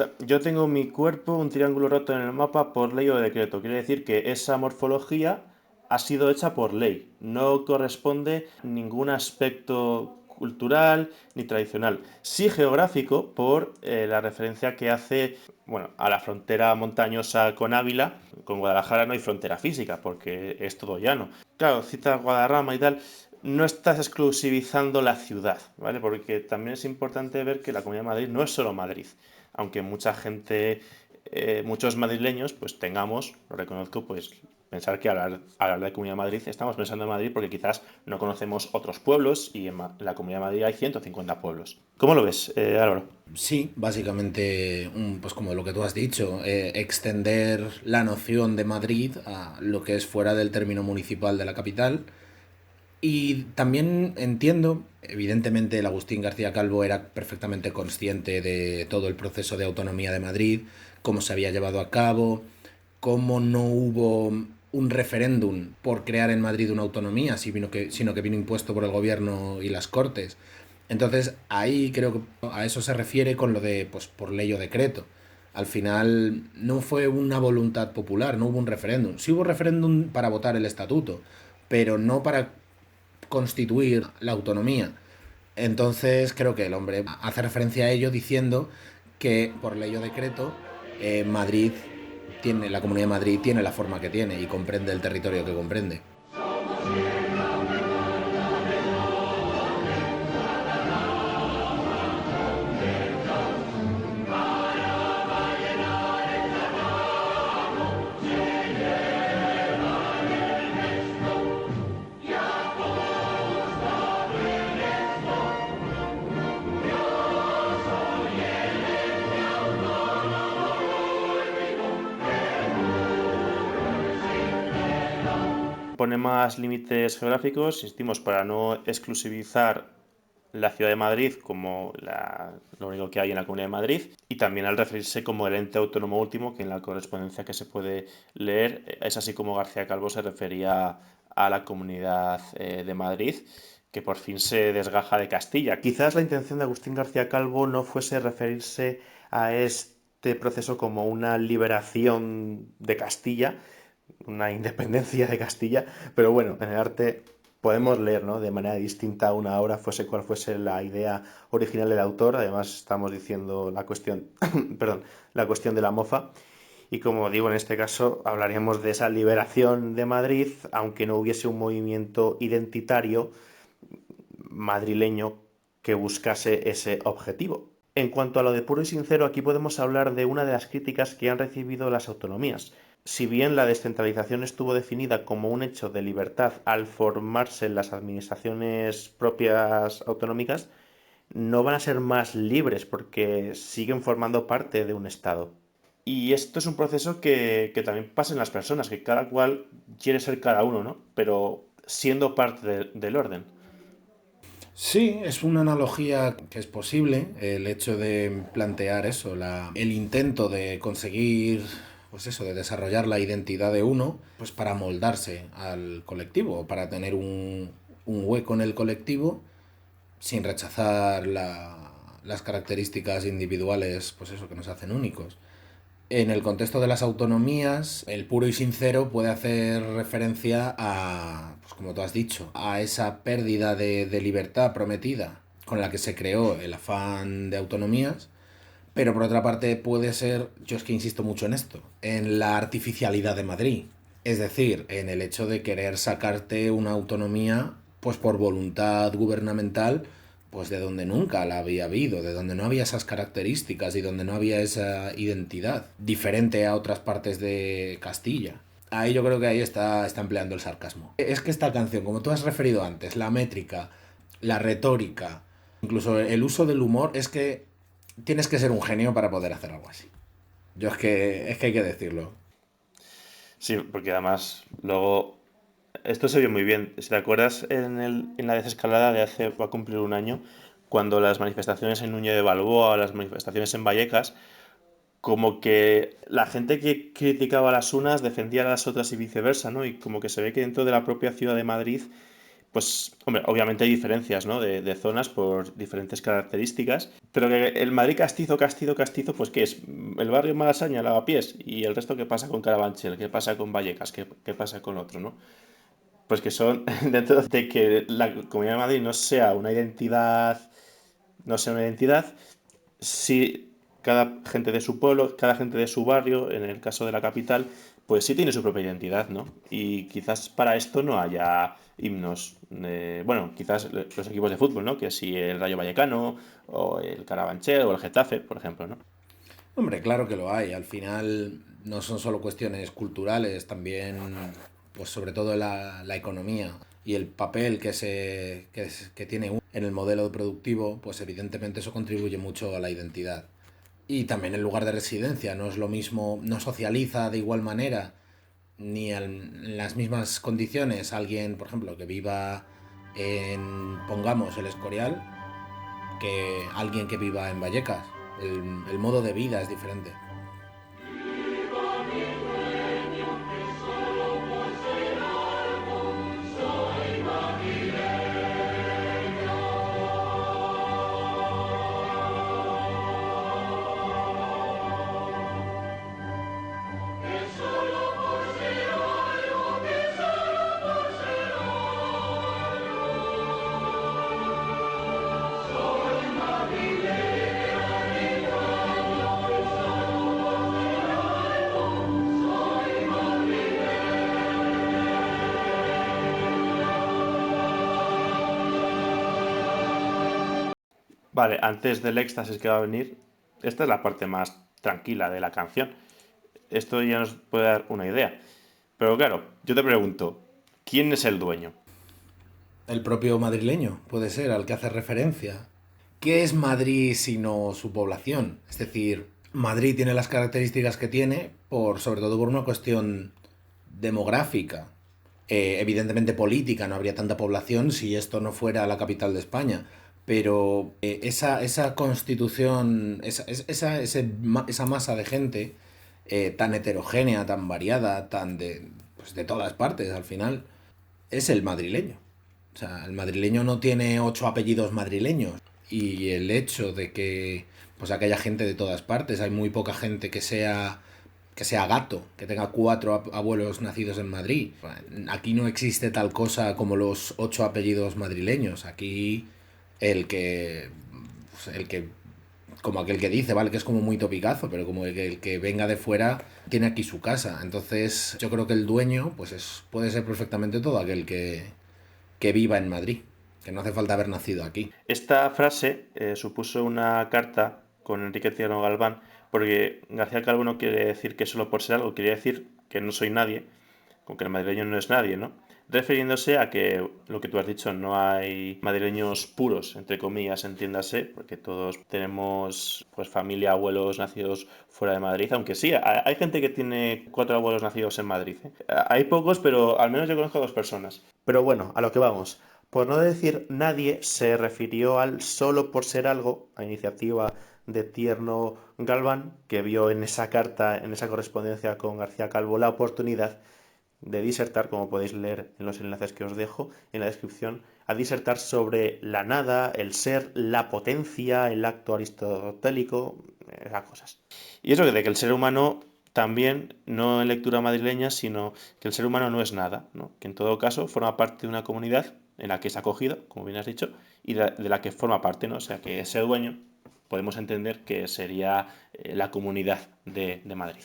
sea, yo tengo mi cuerpo un triángulo roto en el mapa por ley o decreto. Quiere decir que esa morfología ha sido hecha por ley. No corresponde a ningún aspecto cultural ni tradicional. Sí geográfico por la referencia que hace, bueno, a la frontera montañosa con Ávila. Con Guadalajara no hay frontera física porque es todo llano. Claro, cita Guadarrama y tal, no estás exclusivizando la ciudad, ¿vale? Porque también es importante ver que la Comunidad de Madrid no es solo Madrid, aunque mucha gente, muchos madrileños, pues tengamos, lo reconozco, pues pensar que al hablar de Comunidad de Madrid estamos pensando en Madrid porque quizás no conocemos otros pueblos y en la Comunidad de Madrid hay 150 pueblos. ¿Cómo lo ves, Álvaro? Sí, básicamente, pues como lo que tú has dicho, extender la noción de Madrid a lo que es fuera del término municipal de la capital. Y también entiendo, evidentemente el Agustín García Calvo era perfectamente consciente de todo el proceso de autonomía de Madrid, cómo se había llevado a cabo, cómo no hubo un referéndum por crear en Madrid una autonomía, sino que vino impuesto por el gobierno y las cortes. Entonces ahí creo que a eso se refiere con lo de pues por ley o decreto. Al final no fue una voluntad popular, no hubo un referéndum. Sí hubo referéndum para votar el estatuto, pero no para constituir la autonomía. Entonces creo que el hombre hace referencia a ello diciendo que por ley o decreto Madrid tiene, la Comunidad de Madrid tiene la forma que tiene y comprende el territorio que comprende. Pone más límites geográficos, insistimos, para no exclusivizar la ciudad de Madrid como lo único que hay en la Comunidad de Madrid y también al referirse como el ente autónomo último, que en la correspondencia que se puede leer es así como García Calvo se refería a la Comunidad de Madrid, que por fin se desgaja de Castilla. Quizás la intención de Agustín García Calvo no fuese referirse a este proceso como una liberación de Castilla, una independencia de Castilla, pero bueno, en el arte podemos leer, ¿no?, de manera distinta una obra, fuese cual fuese la idea original del autor. Además, estamos diciendo la cuestión, perdón, la cuestión de la mofa. Y como digo, en este caso hablaríamos de esa liberación de Madrid, aunque no hubiese un movimiento identitario madrileño que buscase ese objetivo. En cuanto a lo de puro y sincero, aquí podemos hablar de una de las críticas que han recibido las autonomías. Si bien la descentralización estuvo definida como un hecho de libertad al formarse las administraciones propias autonómicas, no van a ser más libres porque siguen formando parte de un Estado. Y esto es un proceso que también pasa en las personas, que cada cual quiere ser cada uno, ¿no? Pero siendo parte del orden. Sí, es una analogía que es posible, el hecho de plantear eso, el intento de conseguir, pues eso, de desarrollar la identidad de uno, pues para moldarse al colectivo, para tener un hueco en el colectivo sin rechazar las características individuales, pues eso, que nos hacen únicos. En el contexto de las autonomías, el puro y sincero puede hacer referencia a, pues como tú has dicho, a esa pérdida de libertad prometida con la que se creó el afán de autonomías, pero por otra parte puede ser, yo es que insisto mucho en esto, en la artificialidad de Madrid. Es decir, en el hecho de querer sacarte una autonomía pues por voluntad gubernamental, pues de donde nunca la había habido, de donde no había esas características y donde no había esa identidad, diferente a otras partes de Castilla. Ahí yo creo que ahí está empleando el sarcasmo. Es que esta canción, como tú has referido antes, la métrica, la retórica, incluso el uso del humor, es que tienes que ser un genio para poder hacer algo así. Yo es que hay que decirlo. Sí, porque además luego esto se vio muy bien. Si te acuerdas en la desescalada de hace, va a cumplir un año, cuando las manifestaciones en Núñez de Balboa, las manifestaciones en Vallecas, como que la gente que criticaba a las unas defendía a las otras y viceversa, ¿no? Y como que se ve que dentro de la propia ciudad de Madrid Pues, hombre, obviamente hay diferencias, ¿no? De zonas por diferentes características, pero que el Madrid castizo, castizo, castizo, pues ¿qué es? El barrio Malasaña, Lavapiés, y el resto, ¿qué pasa con Carabanchel? ¿Qué pasa con Vallecas? ¿Qué pasa con otro, no? Pues que son, dentro de que la Comunidad de Madrid no sea una identidad, no sea una identidad, sí, cada gente de su pueblo, cada gente de su barrio, en el caso de la capital, pues sí tiene su propia identidad, ¿no? Y quizás para esto no haya himnos. Bueno, quizás los equipos de fútbol, ¿no? Que si el Rayo Vallecano, o el Carabanchel, o el Getafe, por ejemplo, ¿no? Hombre, claro que lo hay. Al final no son solo cuestiones culturales, también, pues sobre todo la economía y el papel que tiene uno en el modelo productivo, pues evidentemente eso contribuye mucho a la identidad. Y también el lugar de residencia, no es lo mismo, no socializa de igual manera, ni en las mismas condiciones alguien, por ejemplo, que viva en, pongamos, el Escorial, que alguien que viva en Vallecas. El modo de vida es diferente. Vale, antes del éxtasis que va a venir, esta es la parte más tranquila de la canción. Esto ya nos puede dar una idea. Pero claro, yo te pregunto, ¿quién es el dueño? El propio madrileño puede ser al que hace referencia. ¿Qué es Madrid sino su población? Es decir, Madrid tiene las características que tiene sobre todo por una cuestión demográfica. Evidentemente política, no habría tanta población si esto no fuera la capital de España. Pero esa constitución, esa masa de gente tan heterogénea, tan variada, pues de todas partes al final, es el madrileño. O sea, el madrileño no tiene 8 apellidos madrileños. Y el hecho de que pues aquella gente de todas partes, hay muy poca gente que sea gato, que tenga 4 abuelos nacidos en Madrid. Aquí no existe tal cosa como los 8 apellidos madrileños. Aquí el que, pues, como aquel que dice, vale, que es como muy topicazo, pero como el que venga de fuera tiene aquí su casa. Entonces, yo creo que el dueño, pues puede ser perfectamente todo aquel que viva en Madrid, que no hace falta haber nacido aquí. Esta frase supuso una carta con Enrique Ciano Galván, porque García Calvo no quiere decir que solo por ser algo, quiere decir que no soy nadie, con que el madrileño no es nadie, ¿no? Refiriéndose a que lo que tú has dicho, no hay madrileños puros, entre comillas, entiéndase, porque todos tenemos pues familia, abuelos nacidos fuera de Madrid, aunque sí, hay gente que tiene 4 abuelos nacidos en Madrid, ¿eh? Hay pocos, pero al menos yo conozco a 2 personas. Pero bueno, a lo que vamos. Por no decir nadie, se refirió al solo por ser algo, a iniciativa de Tierno Galván, que vio en esa carta, en esa correspondencia con García Calvo, la oportunidad de disertar, como podéis leer en los enlaces que os dejo en la descripción, a disertar sobre la nada, el ser, la potencia, el acto aristotélico, esas cosas. Y eso de que el ser humano también, no en lectura madrileña, sino que el ser humano no es nada, ¿no? Que en todo caso forma parte de una comunidad en la que es acogido, como bien has dicho, y de la que forma parte, ¿no? O sea, que ese dueño podemos entender que sería la comunidad de Madrid.